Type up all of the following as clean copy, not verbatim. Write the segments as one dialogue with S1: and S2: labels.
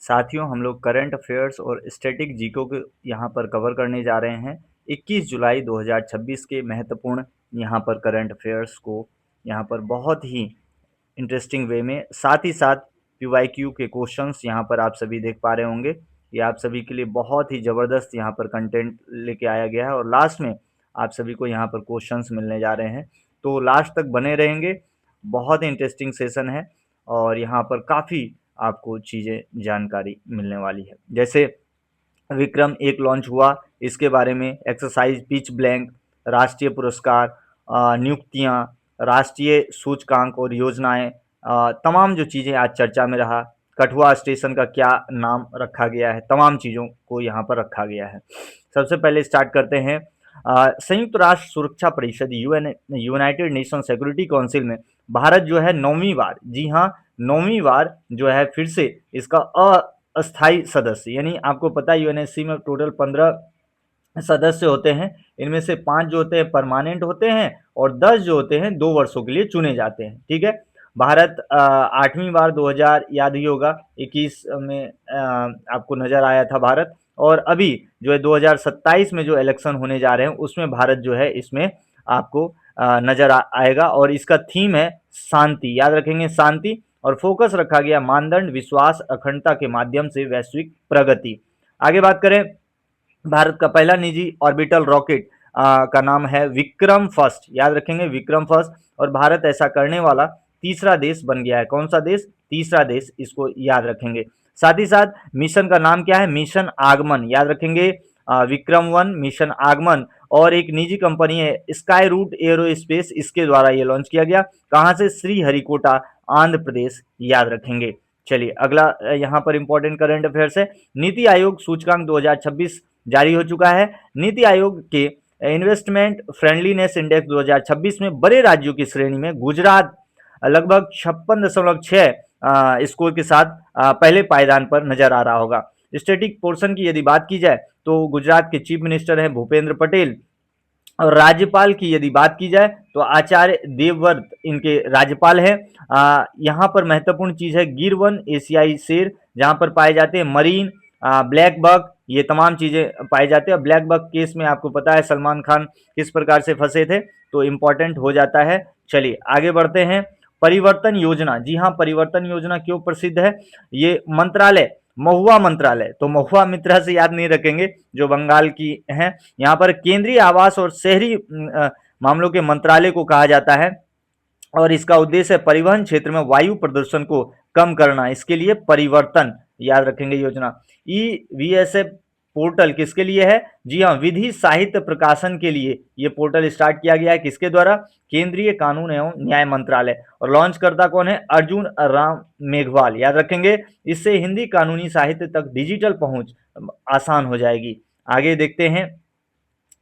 S1: साथियों हम लोग करंट अफेयर्स और स्टैटिक जीको को यहाँ पर कवर करने जा रहे हैं। 21 जुलाई 2026 के महत्वपूर्ण यहाँ पर करंट अफेयर्स को यहाँ पर बहुत ही इंटरेस्टिंग वे में, साथ ही साथ पीवाईक्यू के क्वेश्चंस यहाँ पर आप सभी देख पा रहे होंगे। ये आप सभी के लिए बहुत ही ज़बरदस्त यहाँ पर कंटेंट लेके आया गया है और लास्ट में आप सभी को यहाँ पर क्वेश्चंस मिलने जा रहे हैं, तो लास्ट तक बने रहेंगे। बहुत ही इंटरेस्टिंग सेशन है और यहाँ पर काफ़ी आपको चीज़ें जानकारी मिलने वाली है। जैसे विक्रम एक लॉन्च हुआ, इसके बारे में, एक्सरसाइज पिच ब्लैंक, राष्ट्रीय पुरस्कार, नियुक्तियां, राष्ट्रीय सूचकांक और योजनाएं, तमाम जो चीज़ें आज चर्चा में रहा। कठुआ स्टेशन का क्या नाम रखा गया है, तमाम चीज़ों को यहाँ पर रखा गया है। सबसे पहले स्टार्ट करते हैं। संयुक्त राष्ट्र सुरक्षा परिषद यूनाइटेड नेशन सिक्योरिटी काउंसिल में भारत जो है 9वीं बार, जी हाँ 9वीं बार जो है फिर से इसका अस्थायी सदस्य, यानी आपको पता है यूएनएससी में टोटल 15 सदस्य होते हैं, इनमें से 5 जो होते हैं परमानेंट होते हैं और 10 जो होते हैं 2 वर्षों के लिए चुने जाते हैं। ठीक है, भारत 8वीं बार 2000 याद ही होगा 21 में आपको नजर आया था भारत, और अभी जो है 2027 में जो इलेक्शन होने जा रहे हैं उसमें भारत जो है इसमें आपको नजर आएगा और इसका थीम है शांति, याद रखेंगे शांति, और फोकस रखा गया मानदंड विश्वास अखंडता के माध्यम से वैश्विक प्रगति। आगे बात करें, भारत का पहला निजी ऑर्बिटल रॉकेट का नाम है विक्रम फर्स्ट, याद रखेंगे विक्रम फर्स्ट, और भारत ऐसा करने वाला तीसरा देश बन गया है। कौन सा देश? तीसरा देश, इसको याद रखेंगे। साथ ही साथ मिशन का नाम क्या है? मिशन आगमन, याद रखेंगे विक्रम 1 मिशन आगमन, और एक निजी कंपनी है स्काई रूट एरोस्पेस, इसके द्वारा ये लॉन्च किया गया। कहाँ से? श्रीहरिकोटा आंध्र प्रदेश, याद रखेंगे। चलिए अगला यहाँ पर इंपॉर्टेंट करंट अफेयर्स है। नीति आयोग सूचकांक 2026 जारी हो चुका है। नीति आयोग के इन्वेस्टमेंट फ्रेंडलीनेस इंडेक्स 2026 में बड़े राज्यों की श्रेणी में गुजरात लगभग 56.6 स्कोर के साथ पहले पायदान पर नजर आ रहा होगा। स्टैटिक पोर्शन की यदि बात की जाए तो गुजरात के चीफ मिनिस्टर हैं भूपेंद्र पटेल, और राज्यपाल की यदि बात की जाए तो आचार्य देवव्रत इनके राज्यपाल हैं। यहाँ पर महत्वपूर्ण चीज है गिर वन एशियाई शेर, जहाँ पर पाए जाते हैं मरीन, ब्लैक बक, ये तमाम चीजें पाई जाती है। ब्लैक बक केस में आपको पता है सलमान खान किस प्रकार से फंसे थे, तो इम्पोर्टेंट हो जाता है। चलिए आगे बढ़ते हैं। परिवर्तन योजना, जी हाँ परिवर्तन योजना क्यों प्रसिद्ध है? ये मंत्रालय महुआ मंत्रालय, तो महुआ मित्रा से याद नहीं रखेंगे जो बंगाल की हैं। यहाँ पर केंद्रीय आवास और शहरी मामलों के मंत्रालय को कहा जाता है और इसका उद्देश्य है परिवहन क्षेत्र में वायु प्रदूषण को कम करना, इसके लिए परिवर्तन, याद रखेंगे योजना। ईवीएसएफ पोर्टल किसके लिए है? जी हाँ विधि साहित्य प्रकाशन के लिए ये पोर्टल स्टार्ट किया गया है। किसके द्वारा? केंद्रीय कानून एवं न्याय मंत्रालय, और लॉन्च करता कौन है? अर्जुन राम मेघवाल, याद रखेंगे। इससे हिंदी कानूनी साहित्य तक डिजिटल पहुंच आसान हो जाएगी। आगे देखते हैं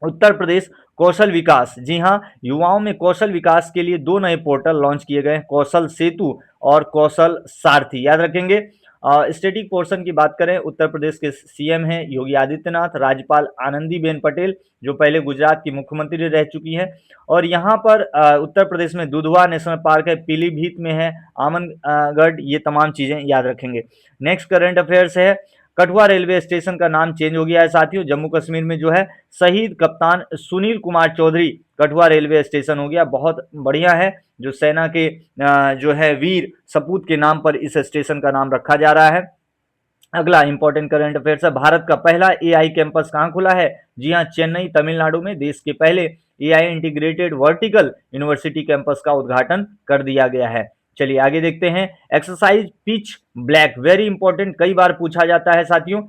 S1: उत्तर प्रदेश कौशल विकास, जी हाँ युवाओं में कौशल विकास के लिए 2 नए पोर्टल लॉन्च किए गए, कौशल सेतु और कौशल सारथी, याद रखेंगे। स्टेटिक पोर्शन की बात करें, उत्तर प्रदेश के सीएम हैं योगी आदित्यनाथ, राज्यपाल आनंदीबेन पटेल जो पहले गुजरात की मुख्यमंत्री रह चुकी हैं, और यहाँ पर उत्तर प्रदेश में दुधवा नेशनल पार्क है, पीलीभीत में है आमनगढ़, ये तमाम चीजें याद रखेंगे। नेक्स्ट करंट अफेयर्स है कठुआ रेलवे स्टेशन का नाम चेंज हो गया है साथियों। जम्मू कश्मीर में जो है शहीद कप्तान सुनील कुमार चौधरी कठुआ रेलवे स्टेशन हो गया, बहुत बढ़िया है। जो सेना के जो है वीर सपूत के नाम पर इस स्टेशन का नाम रखा जा रहा है। अगला इंपॉर्टेंट करंट अफेयर्स है, भारत का पहला एआई कैंपस कहाँ खुला है? जी हाँ चेन्नई तमिलनाडु में देश के पहले AI integrated vertical university campus का उद्घाटन कर दिया गया है। चलिए आगे देखते हैं। Exercise pitch black, very important, कई बार पूछा जाता है साथियों।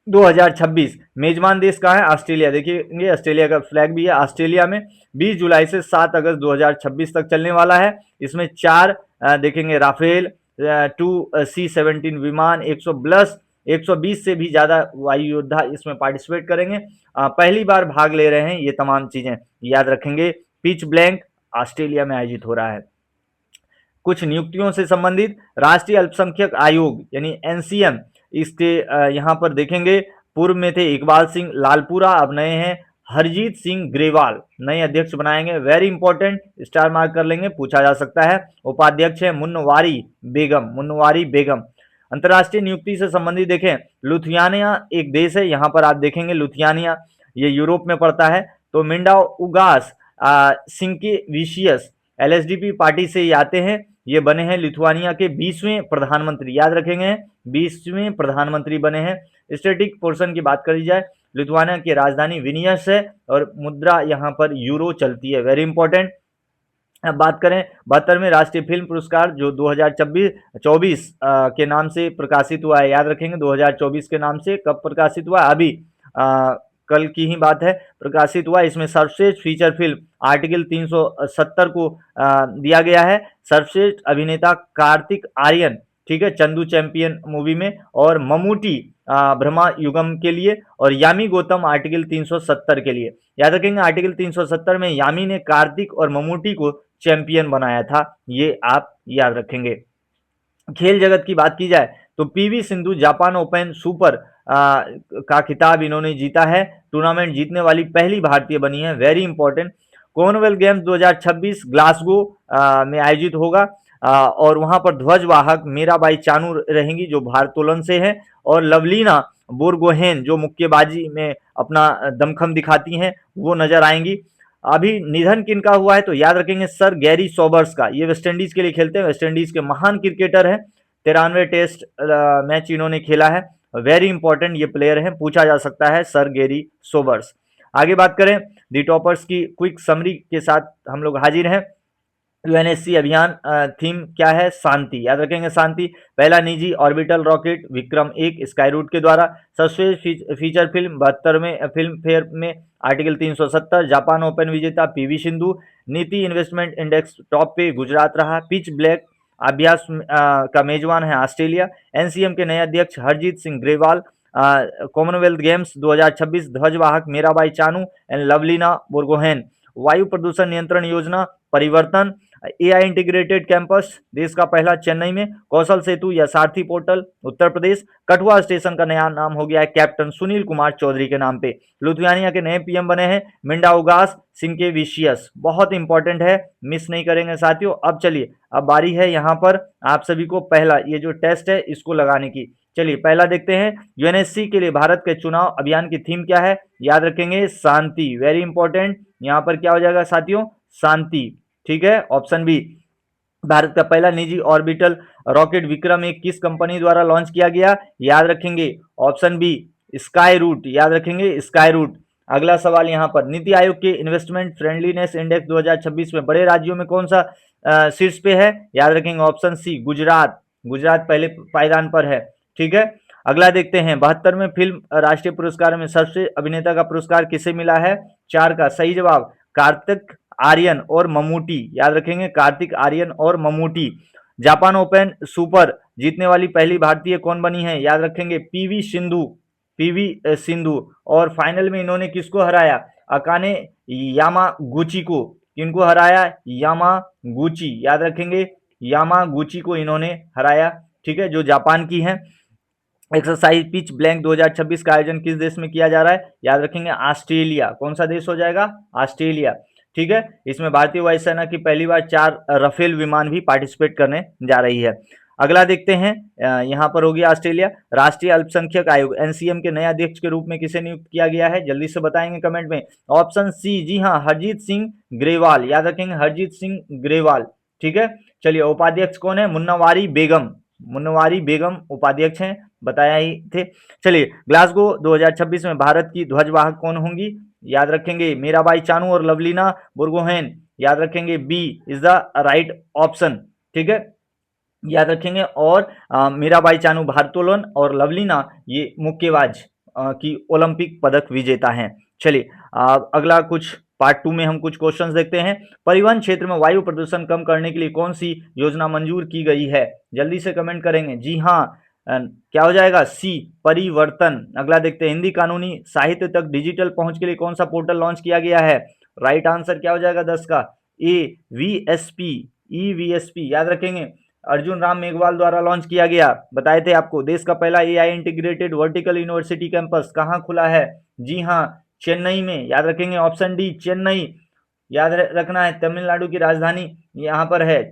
S1: 2026 मेजबान देश कहाँ है? ऑस्ट्रेलिया, देखिए ऑस्ट्रेलिया का फ्लैग भी है। ऑस्ट्रेलिया में 20 जुलाई से 7 अगस्त 2026 तक चलने वाला है। इसमें 4 देखेंगे राफेल 2C-17 विमान, 120 से भी ज्यादा वायु योद्धा इसमें पार्टिसिपेट करेंगे, पहली बार भाग ले रहे हैं, ये तमाम चीजें याद रखेंगे। पिच ब्लैंक ऑस्ट्रेलिया में आयोजित हो रहा है। कुछ नियुक्तियों से संबंधित, राष्ट्रीय अल्पसंख्यक आयोग यानी एनसीएम, इसके यहाँ पर देखेंगे पूर्व में थे इकबाल सिंह लालपुरा, अब नए हैं हरजीत सिंह ग्रेवाल, नए अध्यक्ष बनाएंगे, वेरी इंपॉर्टेंट, स्टार मार्क कर लेंगे, पूछा जा सकता है। उपाध्यक्ष है मुन्नवारी बेगम, मुन्नवारी बेगम। अंतर्राष्ट्रीय नियुक्ति से संबंधित देखें, लुथियानिया एक देश है, यहाँ पर आप देखेंगे लुथियानिया, ये यूरोप में पड़ता है। तो मिंडाउगास सिंकेविशियस एलएसडीपी पार्टी से ये आते हैं, ये बने हैं लिथुआनिया के 20वें प्रधानमंत्री, याद रखेंगे 20वें प्रधानमंत्री बने हैं। स्टैटिक पोर्शन की बात करी जाए, लिथुआनिया की राजधानी विनियस है और मुद्रा यहाँ पर यूरो चलती है, वेरी इंपॉर्टेंट। अब बात करें 72वें राष्ट्रीय फिल्म पुरस्कार जो 2024 के नाम से प्रकाशित हुआ है, याद रखेंगे 2024 के नाम से कब प्रकाशित हुआ, अभी कल की ही बात है, प्रकाशित हुआ। इसमें सर्वश्रेष्ठ फीचर फिल्म आर्टिकल 370 को दिया गया है। सर्वश्रेष्ठ अभिनेता कार्तिक आर्यन, ठीक है, चंदू चैंपियन मूवी में, और ममूटी ब्रह्मा युगम के लिए, और यामी गौतम आर्टिकल 370 के लिए। याद रखेंगे आर्टिकल 370 में यामी ने कार्तिक और ममूटी को चैंपियन बनाया था, ये आप याद रखेंगे। खेल जगत की बात की जाए तो PV Sindhu Japan open super का खिताब इन्होंने जीता है, टूर्नामेंट जीतने वाली पहली भारतीय बनी है, very important. Commonwealth games 2026 Glasgow में आयोजित होगा और वहां पर ध्वजवाहक मीराबाई चानू रहेंगी जो भारोत्तोलन से है, और लवलीना बोरगोहेन जो मुक्केबाजी में अपना दमखम दिखाती हैं वो नजर आएंगी। अभी निधन किनका हुआ है तो याद रखेंगे सर गैरी सोबर्स का, ये वेस्ट इंडीज के लिए खेलते हैं, वेस्ट इंडीज के महान क्रिकेटर हैं, 93 टेस्ट मैच इन्होंने खेला है, वेरी इंपॉर्टेंट ये प्लेयर हैं, पूछा जा सकता है सर गैरी सोबर्स। आगे बात करें दी टॉपर्स की क्विक समरी के साथ हम लोग हाजिर हैं। यूएनएससी अभियान थीम क्या है, शांति, याद रखेंगे शांति। पहला निजी orbital rocket Vikram 1 Skyroot के द्वारा। सर्वश्रेष्ठ फीचर फिल्म 72वें फिल्म फेयर में आर्टिकल 370। जापान ओपन विजेता P V Sindhu. NITI investment index top पे गुजरात रहा। पिच ब्लैक अभ्यास का मेजबान है ऑस्ट्रेलिया। एनसीएम के नए अध्यक्ष हरजीत सिंह ग्रेवाल। कॉमनवेल्थ गेम्स 2026 ध्वजवाहक मीराबाई चानू एंड लवलीना बोरगोहेन। वायु प्रदूषण नियंत्रण योजना परिवर्तन। एआई इंटीग्रेटेड कैंपस देश का पहला चेन्नई में। कौशल सेतु या सारथी पोर्टल उत्तर प्रदेश। कठुआ स्टेशन का नया नाम हो गया है कैप्टन सुनील कुमार चौधरी के नाम पे। लुधियानिया के नए पीएम बने हैं मिंडाउगास सिंकेविशियस, बहुत इंपॉर्टेंट है, मिस नहीं करेंगे साथियों। अब चलिए, अब बारी है यहाँ पर आप सभी को पहला ये जो टेस्ट है इसको लगाने की। चलिए पहला देखते हैं, यूएनएससी के लिए भारत के चुनाव अभियान की थीम क्या है, याद रखेंगे शांति, वेरी इंपॉर्टेंट। यहाँ पर क्या हो जाएगा साथियों, शांति, ठीक है, ऑप्शन बी। भारत का पहला निजी ऑर्बिटल रॉकेट विक्रम 1 किस कंपनी द्वारा लॉन्च किया गया, याद रखेंगे ऑप्शन बी स्काई रूट, याद रखेंगे स्काई रूट। अगला सवाल यहाँ पर, नीति आयोग के इन्वेस्टमेंट फ्रेंडलीनेस इंडेक्स 2026 में बड़े राज्यों में कौन सा शीर्ष पे है, याद रखेंगे ऑप्शन सी गुजरात, गुजरात पहले पायदान पर है, ठीक है। अगला देखते हैं, 72वें फिल्म राष्ट्रीय पुरस्कार में सबसे अभिनेता का पुरस्कार किसे मिला है, 4 का सही जवाब कार्तिक आर्यन और ममूटी, याद रखेंगे कार्तिक आर्यन और ममूटी। जापान ओपन सुपर जीतने वाली पहली भारतीय कौन बनी है, याद रखेंगे पीवी सिंधु, पीवी सिंधु। और फाइनल में इन्होंने किसको हराया, अकाने यामागुची को, किनको हराया, यामागुची, याद रखेंगे यामागुची को इन्होंने हराया, ठीक है, जो जापान की है। एक्सरसाइज पिच ब्लैंक 2026 का आयोजन किस देश में किया जा रहा है, याद रखेंगे ऑस्ट्रेलिया, कौन सा देश हो जाएगा, ऑस्ट्रेलिया, ठीक है। इसमें भारतीय वायुसेना की पहली बार 4 राफेल विमान भी पार्टिसिपेट करने जा रही है। अगला देखते हैं, यहाँ पर हो गया ऑस्ट्रेलिया। राष्ट्रीय अल्पसंख्यक आयोग एनसीएम के नए अध्यक्ष के रूप में किसे नियुक्त किया गया है, जल्दी से बताएंगे कमेंट में, ऑप्शन सी, जी हाँ हरजीत सिंह ग्रेवाल, याद रखेंगे हरजीत सिंह ग्रेवाल, ठीक है। चलिए उपाध्यक्ष कौन है, मुन्नावारी बेगम, मुन्नवारी बेगम उपाध्यक्ष हैं, बताया ही थे। चलिए ग्लासगो 2026 में भारत की ध्वजवाहक कौन होंगी, याद रखेंगे मीराबाई चानू और लवलीना बोरगोहेन, याद रखेंगे B is the right option, ठीक है, याद रखेंगे। और मीराबाई चानू भारोत्तोलन और लवलीना ये मुक्केबाज की ओलंपिक पदक विजेता हैं। चलिए अगला कुछ पार्ट 2 में हम कुछ क्वेश्चंस देखते हैं। परिवहन क्षेत्र में वायु प्रदूषण कम करने के लिए कौन सी योजना मंजूर की गई है, जल्दी से कमेंट करेंगे, जी हाँ क्या हो जाएगा, सी परिवर्तन। अगला देखते हैं, हिंदी कानूनी साहित्य तक डिजिटल पहुंच के लिए कौन सा पोर्टल लॉन्च किया गया है, राइट आंसर क्या हो जाएगा 10 का, ए वीएसपी, ईवीएसपी, याद रखेंगे अर्जुन राम मेघवाल द्वारा लॉन्च किया गया, बताए थे आपको। देश का पहला AI integrated vertical university campus कहाँ खुला है, जी हाँ चेन्नई में, याद रखेंगे ऑप्शन डी चेन्नई, याद रखना है तमिलनाडु की राजधानी यहाँ पर है।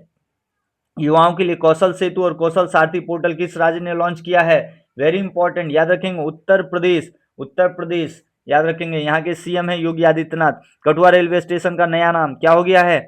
S1: युवाओं के लिए कौशल सेतु और कौशल सारथी पोर्टल किस राज्य ने लॉन्च किया है? वेरी इंपॉर्टेंट, याद रखेंगे, उत्तर प्रदेश। उत्तर प्रदेश याद रखेंगे। यहाँ के सीएम है योगी आदित्यनाथ। कठुआ रेलवे स्टेशन का नया नाम क्या हो गया है?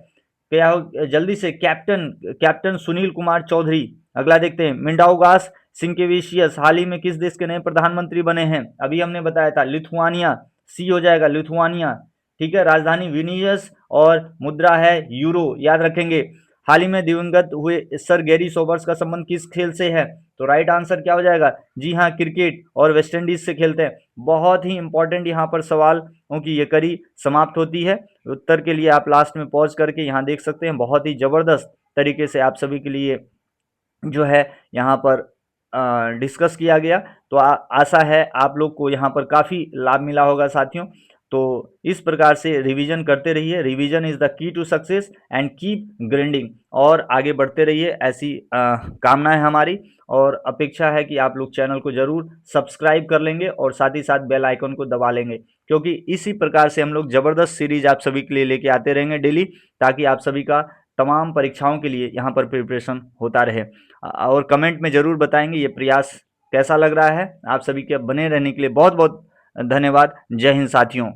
S1: क्या हो, जल्दी से, कैप्टन कैप्टन सुनील कुमार चौधरी। अगला देखते हैं, मिंडाउगास सिंकेविशियस हाल ही में किस देश के नए प्रधानमंत्री बने हैं? अभी हमने बताया था, लिथुआनिया। सी हो जाएगा, लिथुआनिया। ठीक है, राजधानी विनियस और मुद्रा है यूरो, याद रखेंगे। हाल ही में दिवंगत हुए सर गैरी सोबर्स का संबंध किस खेल से है? तो राइट आंसर क्या हो जाएगा? जी हाँ, क्रिकेट, और वेस्टइंडीज से खेलते हैं। बहुत ही इंपॉर्टेंट यहाँ पर सवालों की ये कड़ी समाप्त होती है। उत्तर के लिए आप लास्ट में पॉज करके यहाँ देख सकते हैं। बहुत ही जबरदस्त तरीके से आप सभी के लिए जो है यहाँ पर डिस्कस किया गया। तो आशा है आप लोग को यहाँ पर काफ़ी लाभ मिला होगा साथियों। तो इस प्रकार से रिवीजन करते रहिए। Revision is the key to success and keep grinding. और आगे बढ़ते रहिए, ऐसी कामना है हमारी, और अपेक्षा है कि आप लोग चैनल को ज़रूर सब्सक्राइब कर लेंगे और साथ ही साथ बेल आइकन को दबा लेंगे, क्योंकि इसी प्रकार से हम लोग ज़बरदस्त सीरीज आप सभी के लिए लेके आते रहेंगे डेली, ताकि आप सभी का तमाम परीक्षाओं के लिए यहाँ पर प्रिपरेशन होता रहे। और कमेंट में ज़रूर बताएंगे ये प्रयास कैसा लग रहा है। आप सभी के बने रहने के लिए बहुत बहुत धन्यवाद। जय हिंद साथियों।